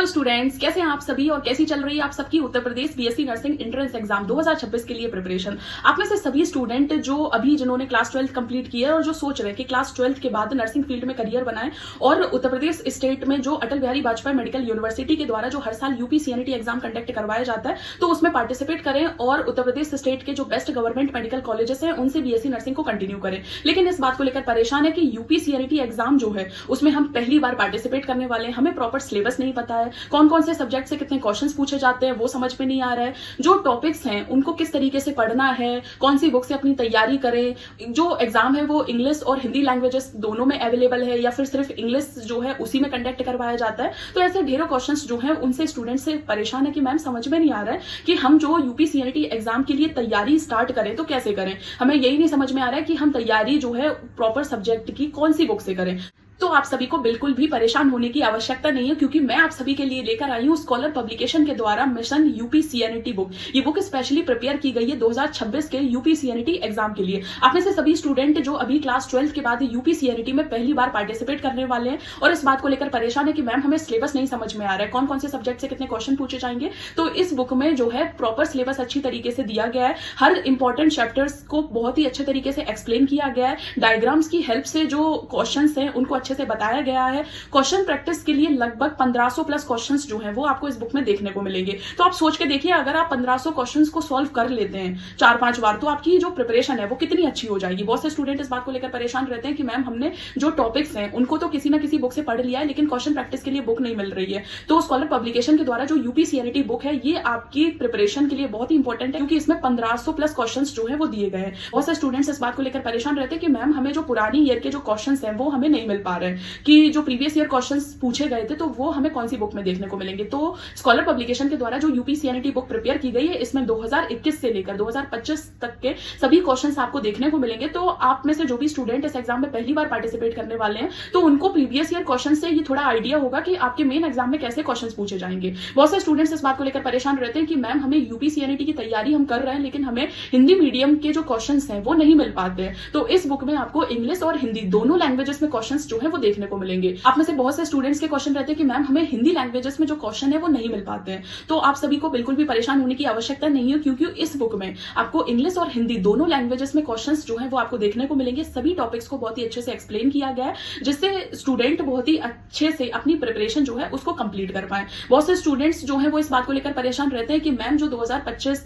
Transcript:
Students, कैसे हैं आप सभी और कैसी चल रही है आप सबकी Uttar Pradesh BSc nursing entrance exam 2026 के लिए प्रिपरेशन। आप में से सभी स्टूडेंट जो अभी जिन्होंने क्लास 12 कंप्लीट किया है और जो सोच रहे हैं कि क्लास 12 के बाद नर्सिंग फील्ड में करियर बनाएं और उत्तर प्रदेश स्टेट में जो अटल बिहारी वाजपेयी मेडिकल यूनिवर्सिटी के द्वारा जो हर साल यूपी सीएनटी एग्जाम कंडक्ट करवाया जाता है तो उसमें पार्टिसिपेट करें और उत्तर प्रदेश स्टेट के जो बेस्ट गवर्नमेंट मेडिकल कॉलेजेस हैं उनसे बीएससी नर्सिंग को कंटिन्यू करें। लेकिन इस बात को लेकर परेशान है कि यूपी सीएनटी एग्जाम जो है उसमें हम पहली बार पार्टिसिपेट करने वाले हैं, हमें प्रॉपर सिलेबस नहीं पता है, कौन कौन से सब्जेक्ट से कितने क्वेश्चंस पूछे जाते हैं वो समझ में नहीं आ रहा है, जो टॉपिक्स हैं उनको किस तरीके से पढ़ना है, कौन सी बुक से अपनी तैयारी करें, जो एग्जाम है वो इंग्लिश और हिंदी लैंग्वेजेस दोनों में अवेलेबल है या फिर सिर्फ इंग्लिश जो है उसी में कंडक्ट करवाया जाता है। तो ऐसे ढेरों क्वेश्चंस जो है उनसे स्टूडेंट से परेशान है कि मैम समझ में नहीं आ रहा है कि हम जो यूपी सीएनटी एग्जाम के लिए तैयारी स्टार्ट करें तो कैसे करें, हमें यही नहीं समझ में आ रहा है कि हम तैयारी जो है प्रॉपर सब्जेक्ट की कौन सी बुक से करें। तो आप सभी को बिल्कुल भी परेशान होने की आवश्यकता नहीं है क्योंकि मैं आप सभी के लिए लेकर आई हूं स्कॉलर पब्लिकेशन के द्वारा मिशन यूपी सीएनटी बुक। ये बुक स्पेशली प्रिपेयर की गई है 2026 के यूपी सीएनटी एग्जाम के लिए। आप में से सभी स्टूडेंट जो अभी क्लास 12 के बाद यूपी सीएनटी में पहली बार पार्टिसिपेट करने वाले हैं और इस बात को लेकर परेशान है कि मैम हमें सिलेबस नहीं समझ में आ रहा है, कौन कौन से सब्जेक्ट से कितने क्वेश्चन पूछे जाएंगे। तो इस बुक में जो है प्रॉपर सिलेबस अच्छी तरीके से दिया गया है, हर इंपॉर्टेंट चैप्टर्स को बहुत ही अच्छे तरीके से एक्सप्लेन किया गया है, डायग्राम्स की हेल्प से जो क्वेश्चन है उनको अच्छे से बताया गया है। क्वेश्चन प्रैक्टिस के लिए लगभग 1500 प्लस क्वेश्चंस जो हैं वो आपको इस बुक में देखने को मिलेंगे। तो आप सोच के देखिए, अगर आप 1500 क्वेश्चंस को सॉल्व कर लेते हैं 4-5 बार तो आपकी जो प्रिपरेशन है वो कितनी अच्छी हो जाएगी। बहुत से स्टूडेंट इस बात को लेकर परेशान रहते हैं कि मैम हमने जो टॉपिक्स हैं उनको तो किसी ना किसी बुक से पढ़ लिया है लेकिन क्वेश्चन प्रैक्टिस के लिए बुक नहीं मिल रही है। तो स्कॉलर पब्लिकेशन के द्वारा जो यूपी सीएनटी बुक है ये आपकी प्रिपरेशन के लिए बहुत ही इंपॉर्टेंट है क्योंकि इसमें 1500 प्लस क्वेश्चन जो है वो दिए गए हैं। बहुत से स्टूडेंट्स इस बात को लेकर परेशान रहते हैं कि मैम हमें जो पुरानी ईयर के जो क्वेश्चन है वो हमें नहीं मिल पा रहे हैं, कि जो प्रीवियस ईयर क्वेश्चंस पूछे गए थे तो वो हमें कौन सी बुक में देखने को मिलेंगे। तो स्कॉलर पब्लिकेशन के द्वारा जो यूपी सीएनटी बुक प्रिपेयर की गई है इसमें 2021 से लेकर 2025 तक के सभी क्वेश्चंस आपको देखने को मिलेंगे। तो आप में से जो भी स्टूडेंट इस एग्जाम में पहली बार पार्टिसिपेट करने वाले हैं तो उनको प्रीवियस ईयर क्वेश्चन से ये थोड़ा आइडिया होगा कि आपके मेन एग्जाम में कैसे क्वेश्चन पूछे जाएंगे। बहुत से स्टूडेंट्स इस बात को लेकर परेशान रहते हैं कि मैम हमें यूपी सीएनटी की तैयारी हम कर रहे हैं लेकिन हमें हिंदी मीडियम के जो क्वेश्चन हैं वो नहीं मिल पाते हैं। तो इस बुक में आपको इंग्लिश और हिंदी दोनों लैंग्वेजेस में क्वेश्चन जो है वो देखने को मिलेंगे। आप में से बहुत से स्टूडेंट्स के क्वेश्चन रहते हैं कि मैम हमें हिंदी लैंग्वेजेस में जो क्वेश्चन है वो नहीं मिल पाते हैं। तो आप सभी को बिल्कुल भी परेशान होने की आवश्यकता नहीं है क्योंकि इस बुक में आपको इंग्लिश और हिंदी दोनों लैंग्वेजेस में क्वेश्चंस जो है वो आपको देखने को मिलेंगे। सभी टॉपिक्स को बहुत ही अच्छे से एक्सप्लेन किया गया है जिससे स्टूडेंट बहुत ही अच्छे से अपनी प्रिपरेशन जो है उसको कंप्लीट कर पाए। बहुत से स्टूडेंट्स जो है वो इस बात को लेकर परेशान रहते हैं कि मैम जो 2025